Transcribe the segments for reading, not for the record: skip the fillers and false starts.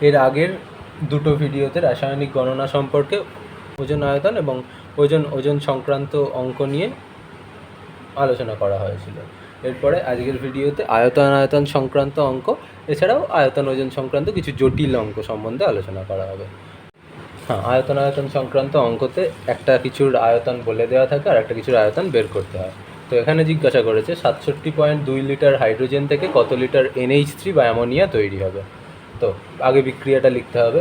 এর আগের দুটো ভিডিওতে রাসায়নিক গণনা সম্পর্কে ওজন আয়তন এবং ওজন সংক্রান্ত অঙ্ক নিয়ে আলোচনা করা হয়েছিল। এরপরে আজকের ভিডিওতে আয়তন সংক্রান্ত অঙ্ক এছাড়াও ওজন সংক্রান্ত কিছু জটিল অঙ্ক সম্বন্ধে আলোচনা করা হবে। হ্যাঁ, আয়তন সংক্রান্ত অঙ্কতে একটা কিছুর আয়তন বলে দেওয়া থাকে আর একটা কিছুর আয়তন বের করতে হয়। তো এখানে জিজ্ঞাসা করেছে 67.2 লিটার হাইড্রোজেন থেকে কত লিটার NH3 বা অ্যামোনিয়া তৈরি হবে। তো আগে বিক্রিয়াটা লিখতে হবে।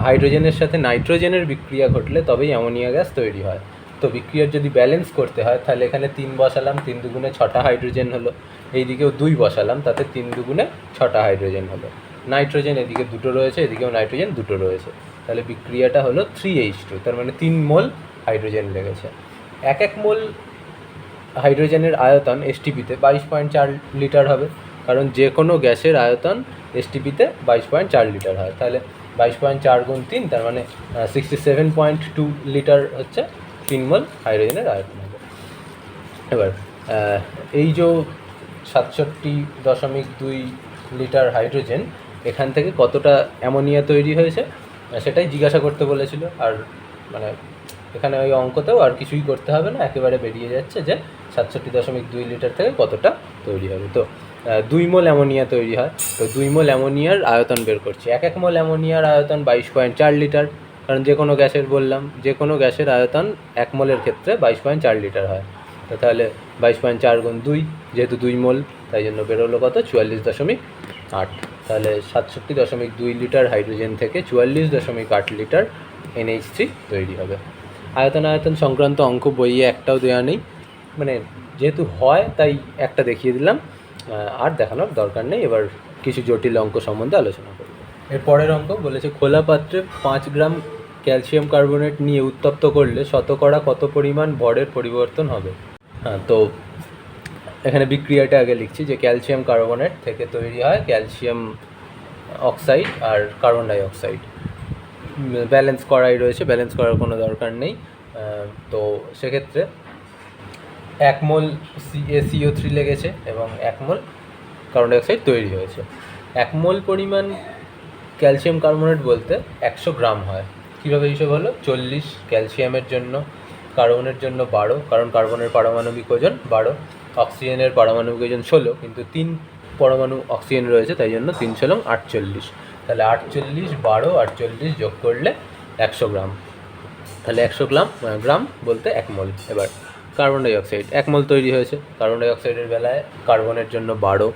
হাইড্রোজেনের সাথে নাইট্রোজেনের বিক্রিয়া ঘটলে তবেই অ্যামোনিয়া গ্যাস তৈরি হয়। তো বিক্রিয়ার যদি ব্যালেন্স করতে হয় তাহলে এখানে 3 বসালাম, 3 দুগুণে 6টা হাইড্রোজেন হলো। এইদিকেও 2 বসালাম, তাতে 3 দুগুণে 6টা হাইড্রোজেন হলো। নাইট্রোজেন এদিকে 2টো রয়েছে, এদিকেও নাইট্রোজেন 2টো রয়েছে, তাহলে বিক্রিয়াটা হলো 3H2, তার মানে 3 মোল হাইড্রোজেন লেগেছে। এক মোল হাইড্রোজেনের আয়তন STPতে 22.4 লিটার হবে, কারণ যে কোনো গ্যাসের আয়তন STPতে 22.4 লিটার হয়। তাহলে 22.4 গুণ 3, তার মানে 67.2 লিটার হচ্ছে 3 মোল হাইড্রোজেনের আয়তন হবে। এবার এই যে 67.2 লিটার হাইড্রোজেন, এখান থেকে কতটা অ্যামোনিয়া তৈরি হয়েছে সেটাই জিজ্ঞাসা করতে বলেছিল। আর মানে এখানে ওই অঙ্কতেও আর কিছুই করতে হবে না, একেবারে বেরিয়ে যাচ্ছে যে 67.2 লিটার থেকে কতটা তৈরি হবে। তো 2 মোল অ্যামোনিয়া তৈরি হয়, তো 2 মোল অ্যামোনিয়ার আয়তন বের করছি। এক মোল অ্যামোনিয়ার আয়তন 22.4 লিটার, কারণ যে কোনো গ্যাসের বললাম, যে কোনো গ্যাসের আয়তন 1 মোলের ক্ষেত্রে 22.4 লিটার হয়। তো তাহলে 22.4 গুণ 2, যেহেতু 2 মোল তাই জন্য বেরোলো কত, 44.8। তাহলে 67.2 লিটার হাইড্রোজেন থেকে 44.8 লিটার NH3 তৈরি হবে। আয়তন সংক্রান্ত অঙ্ক বইয়ে একটাও দেওয়া নেই, মানে যেহেতু হয় তাই একটা দেখিয়ে দিলাম, আর দেখানোর দরকার নেই। এবার কিছু জটিল অঙ্ক সম্বন্ধে আলোচনা করব। এর পরের অঙ্ক বলেছে খোলা পাত্রে 5 গ্রাম ক্যালসিয়াম কার্বনেট নিয়ে উত্তপ্ত করলে শতকরা কত পরিমাণ ভরের পরিবর্তন হবে। হ্যাঁ, তো এখানে বিক্রিয়াটা আগে লিখছি যে ক্যালসিয়াম কার্বনেট থেকে তৈরি হয় ক্যালসিয়াম অক্সাইড আর কার্বন ডাই অক্সাইড। ব্যালেন্স করাই রয়েছে, ব্যালেন্স করার কোনো দরকার নেই। তো সেক্ষেত্রে 1 মোল CaCO3 লেগেছে এবং 1 মোল কার্বন ডাই অক্সাইড তৈরি হয়েছে। 1 মোল পরিমাণ ক্যালসিয়াম কার্বনেট বলতে 100 গ্রাম হয়। কীভাবে হিসেব হলো, 40 ক্যালসিয়ামের জন্য, কার্বনের জন্য 12, কারণ কার্বনের পারমাণবিক ওজন 12, অক্সিজেনের পারমাণবিক ওজন 16, কিন্তু 3 পরমাণু অক্সিজেন রয়েছে তাই জন্য 3 × 48। তাহলে 48, 12, 48 যোগ করলে 100 গ্রাম। তাহলে 100 গ্রাম বলতে 1 মোল। এবার কার্বন ডাই অক্সাইড 1 মোল তৈরি হয়েছে। কার্বন ডাই অক্সাইডের বেলায় কার্বনের জন্য 12,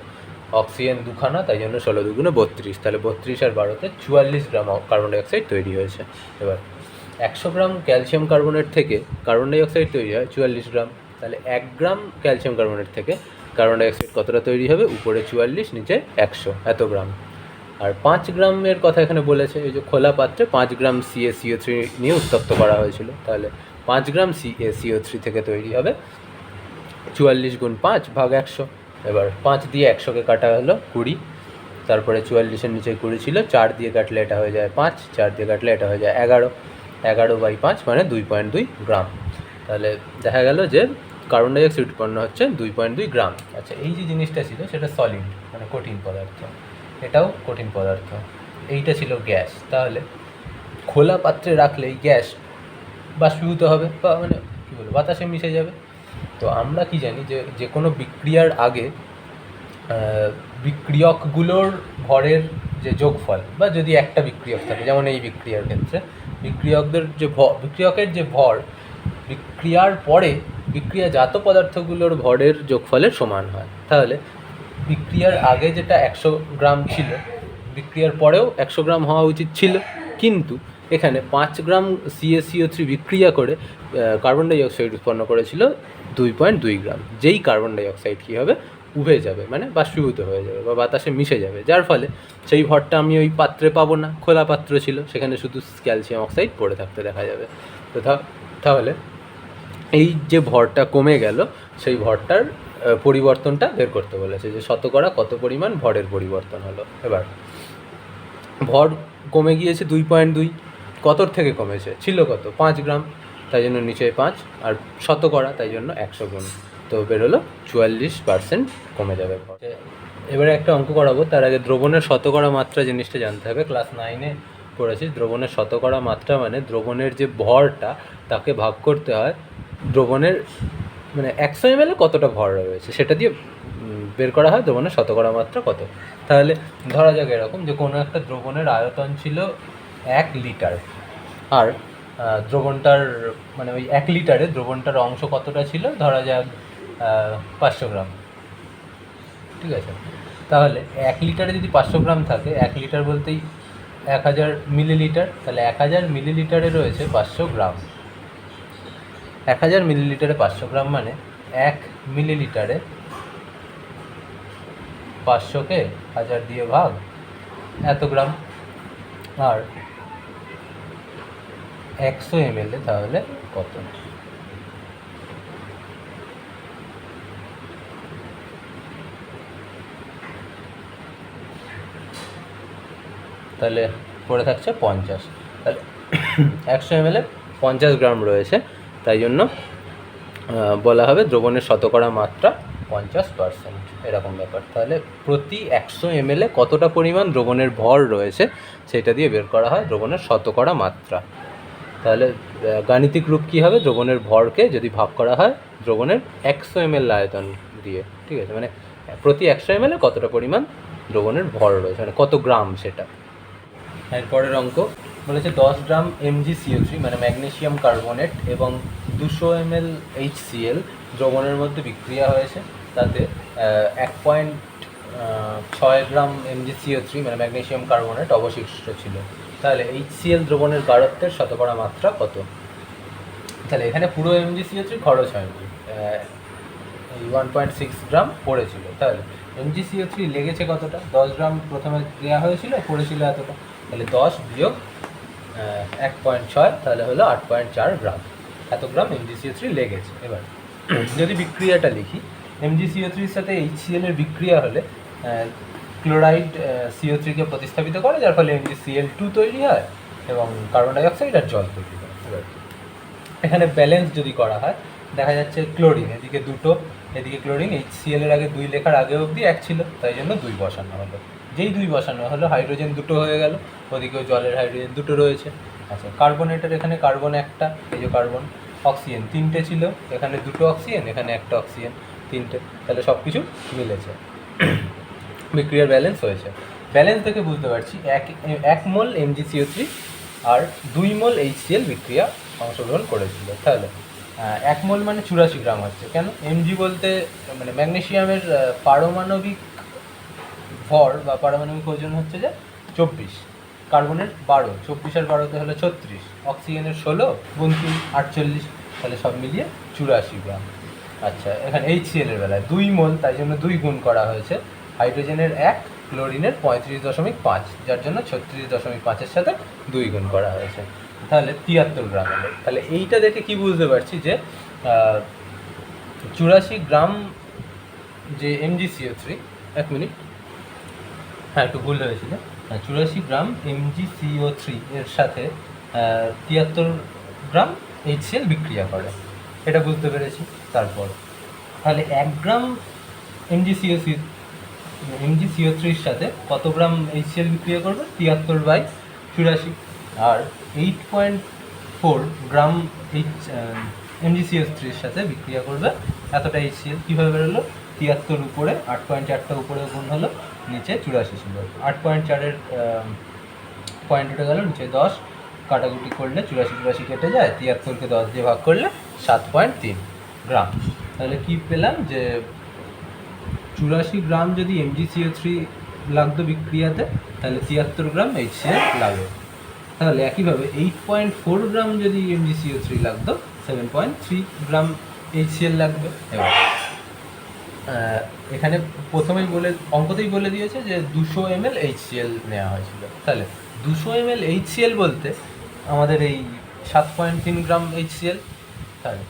অক্সিজেন 2খানা, তাই জন্য 16 দুগুণে 32, তাহলে 32 আর 12তে 44 গ্রাম কার্বন ডাই অক্সাইড তৈরি হয়েছে। এবার 100 গ্রাম ক্যালসিয়াম কার্বনেট থেকে কার্বন ডাই অক্সাইড তৈরি হয় 44 গ্রাম, তাহলে 1 গ্রাম ক্যালসিয়াম কার্বনেট থেকে কার্বন ডাই অক্সাইড কতটা তৈরি হবে, উপরে 44 নিচে 100, এত গ্রাম। আর 5 গ্রামের কথা এখানে বলেছে, এই যে খোলা পাত্রে 5 গ্রাম CaCO3 নিয়ে উত্তপ্ত করা হয়েছিল, তাহলে 5 গ্রাম CaCO3 থেকে তৈরি হবে 44 গুণ 5 ভাগ 100। এবার 5 দিয়ে 100কে কাটা হলো 20, তারপরে 44-এর নিচে 20 ছিল, 4 দিয়ে কাটলে এটা হয়ে যায় 5, 4 দিয়ে কাটলে এটা হয়ে যায় 11, 11/5 মানে 2.2 গ্রাম। তাহলে দেখা গেল যে কার্বন ডাই অক্সাইড উৎপন্ন হচ্ছে 2.2 গ্রাম। আচ্ছা, এই যে জিনিসটা ছিল সেটা সলিড, মানে কঠিন পদার্থ, এটাও কঠিন পদার্থ, এইটা ছিল গ্যাস। তাহলে খোলা পাত্রে রাখলে এই গ্যাস বাষ্পীভূত হবে বা মানে কী বলবো, বাতাসে মিশে যাবে। তো আমরা কি জানি যে যে কোনো বিক্রিয়ার আগে বিক্রিয়কগুলোর ভরের যে যোগফল, বা যদি একটা বিক্রিয়ক থাকে, যেমন এই বিক্রিয়ার ক্ষেত্রে বিক্রিয়কের যে ভর বিক্রিয়ার পরে বিক্রিয়াজাত পদার্থগুলোর ভরের যোগফলের সমান হয়। তাহলে বিক্রিয়ার আগে যেটা 100 গ্রাম ছিল, বিক্রিয়ার পরেও 100 গ্রাম হওয়া উচিত ছিল, কিন্তু এখানে 5 গ্রাম CaCO3 বিক্রিয়া করে কার্বন ডাই অক্সাইড উৎপন্ন করেছিল 2.2 গ্রাম। যেই কার্বন ডাই অক্সাইড কী হবে, উবে যাবে, মানে বাষ্পীভূত হয়ে যাবে বা বাতাসে মিশে যাবে, যার ফলে সেই ভরটা আমি ওই পাত্রে পাবো না। খোলা পাত্র ছিল, সেখানে শুধু ক্যালসিয়াম অক্সাইড পড়ে থাকতে দেখা যাবে। তো তাহলে এই যে ভরটা কমে গেল, সেই ভরটার পরিবর্তনটা বের করতে বলেছে, যে শতকরা কত পরিমাণ ভরের পরিবর্তন হলো। এবার ভর কমে গিয়েছে 2.2, কতর থেকে কমেছে, ছিল কত, 5 গ্রাম, তাই জন্য নিচে 5, আর শতকরা তাই জন্য 100 গুণ, তো বেরোলো 44% কমে যাবে ভর। এবারে একটা অঙ্ক করাবো, তার আগে দ্রবণের শতকরা মাত্রা জিনিসটা জানতে হবে। ক্লাস 9-এ পড়েছি দ্রবণের শতকরা মাত্রা মানে দ্রবণের যে ভরটা তাকে ভাগ করতে হয় দ্রবণের মানে 100 ml কতটা ভর রয়েছে সেটা দিয়ে বের করা হয় দ্রবণের শতকরা মাত্রা কত। তাহলে ধরা যাক এরকম যে কোনো একটা দ্রবণের আয়তন ছিল 1 লিটার, আর দ্রবণটার মানে ওই 1 লিটারে দ্রবণটার অংশ কতটা ছিল, ধরা যাক 500 গ্রাম, ঠিক আছে। তাহলে 1 লিটারে যদি 500 গ্রাম থাকে, 1 লিটার বলতেই 1000 মিলিলিটার, তাহলে 1000 মিলিলিটারে রয়েছে 500 গ্রাম। 1000 মিলিলিটারে 500 গ্রাম মানে 1 মিলিলিটারে 500কে 1000 দিয়ে ভাগ এত গ্রাম, আর 100 ml তাহলে কত। তাহলে পড়ে থাকছে 50, তাহলে 100 ml 50 গ্রাম রয়েছে, তাই জন্য বলা হবে দ্রবণের শতকরা মাত্রা 50%, এরকম ব্যাপার। তাহলে প্রতি 100 ml কতটা পরিমাণ দ্রবণের ভর রয়েছে সেটা দিয়ে বের করা হয় দ্রবণের শতকরা মাত্রা। তাহলে গাণিতিক রূপ কী হবে, দ্রবণের ভরকে যদি ভাগ করা হয় দ্রবণের 100 ml আয়তন দিয়ে, ঠিক আছে, মানে প্রতি 100 ml কতটা পরিমাণ দ্রবণের ভর রয়েছে মানে কত গ্রাম সেটা। এরপরের অঙ্ক বলেছে 10 গ্রাম MgCO3 মানে ম্যাগনেসিয়াম কার্বনেট এবং 200 ml HCl দ্রবণের মধ্যে বিক্রিয়া হয়েছে, তাতে 1.6 গ্রাম MgCO3 মানে ম্যাগনেসিয়াম কার্বনেট অবশিষ্ট ছিল। তাহলে HCl দ্রবণের গাঢ়ত্বের শতকরা মাত্রা কত। তাহলে এখানে পুরো MgCO3 খরচ হয়নি, এই 1.6 গ্রাম পড়েছিল। তাহলে MgCO3 লেগেছে কতটা, 10 গ্রাম প্রথমে দেওয়া হয়েছিল, পড়েছিল এতটা, তাহলে 10 বিয়োগ 1.6 তাহলে হলো 8.4 গ্রাম, এত গ্রাম MgCO3 লেগেছে। এবার যদি বিক্রিয়াটা লিখি, MgCO3-র সাথে HCl এর বিক্রিয়া হলে ক্লোরাইড CO3-কে প্রতিস্থাপিত করে, যার ফলে MgCl2 তৈরি হয় এবং কার্বন ডাইঅক্সাইড আর জল তৈরি হয়। এবার এখানে ব্যালেন্স যদি করা হয়, দেখা যাচ্ছে ক্লোরিন এদিকে দুটো, এদিকে ক্লোরিন, HCl এর আগে 2 লেখার আগে অবধি 1 ছিল, তাই জন্য 2 বসানো হলো। যেই 2 বসানো হলো হাইড্রোজেন দুটো হয়ে গেল, ওদিকেও জলের হাইড্রোজেন দুটো রয়েছে। আচ্ছা, কার্বনেটের এখানে কার্বন একটা, এই যে কার্বন, অক্সিজেন 3টে ছিল, এখানে 2টো অক্সিজেন, এখানে একটা অক্সিজেন, 3টে, তাহলে সব কিছু মিলেছে, বিক্রিয়ার ব্যালেন্স হয়েছে। ব্যালেন্স থেকে বুঝতে পারছি 1 মোল MgCO3 আর 2 মোল HCl বিক্রিয়া অংশগ্রহণ করেছিল। তাহলে 1 মোল মানে 84 গ্রাম হচ্ছে। কেন, Mg বলতে মানে ম্যাগনেসিয়ামের পারমাণবিক ভর বা পারমাণবিক ওজন হচ্ছে যে 24, কার্বনের 12, 24 আর 12তে হলো 36, অক্সিজেনের 16 গুণ 3 48, তাহলে সব মিলিয়ে 84 গ্রাম। আচ্ছা, এখানে HCl এর বেলায় 2 মোল, তাই জন্য 2 গুণ করা হয়েছে, হাইড্রোজেনের 1, ক্লোরিনের 35.5, যার জন্য 36.5-এর সাথে 2 গুণ করা হয়েছে, তাহলে 73 গ্রাম হলো। তাহলে এইটা দেখে কি বুঝতে পারছি যে 84 গ্রাম যে MgCO3, 1 মিনিট, হ্যাঁ একটু ভুল হয়েছিল, 84 গ্রাম MgCO3 এর সাথে 73 গ্রাম HCl বিক্রিয়া করে, এটা বুঝতে পেরেছি। তারপর তাহলে 1 গ্রাম MgCO3-র সাথে কত গ্রাম HCl বিক্রিয়া করবে, 73/84, আর 8.4 গ্রাম MgCO3-র সাথে বিক্রিয়া করবে এতটা HCl। কীভাবে বেরোলো, 73 উপরে 8.4টা উপরে গুণ হলো, নিচে 84 ছিল, 8.4-এর পয়েন্ট উঠে গেল, নিচে 10, কাটাকুটি করলে 84 কেটে যায়, 73কে 10 দিয়ে ভাগ করলে 7.3 গ্রাম। তাহলে কি পেলাম যে 84 গ্রাম যদি MgCO3 লাগতো বিক্রিয়াতে, তাহলে 73 গ্রাম HCl লাগে। তাহলে একইভাবে 8.4 গ্রাম যদি MgCO3 লাগতো, 7.3 গ্রাম HCl লাগবে। এবার এখানে প্রথমেই অঙ্কতেই বলে দিয়েছে যে 200 ml HCl নেওয়া হয়েছিল। তাহলে 200 ml HCl বলতে আমাদের এই 7.3 গ্রাম HCl, তাহলে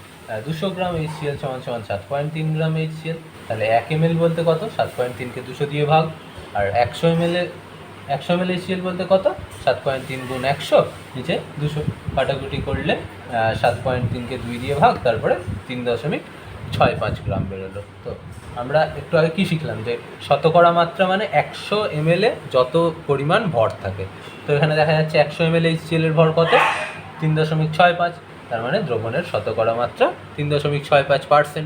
200 গ্রাম HCl সমান 7.3 গ্রাম HCl। তাহলে 1 ml বলতে কত, 7.3কে 200 দিয়ে ভাগ, আর 100 ml HCl বলতে কত, 7.3 গুণ 100, নিচে 200, কাটাকুটি করলে 7.3কে 2 দিয়ে ভাগ, তারপরে 3.65 গ্রাম বেরোলো। তো আমরা একটু আগে কি শিখলাম যে শতকরা মাত্রা মানে 100 ml এ যত পরিমাণ ভর থাকে। তো এখানে দেখা যাচ্ছে 100 ml HCl এর ভর কত, 3.65, তার মানে দ্রবণের শতকরা মাত্রা 3.65%।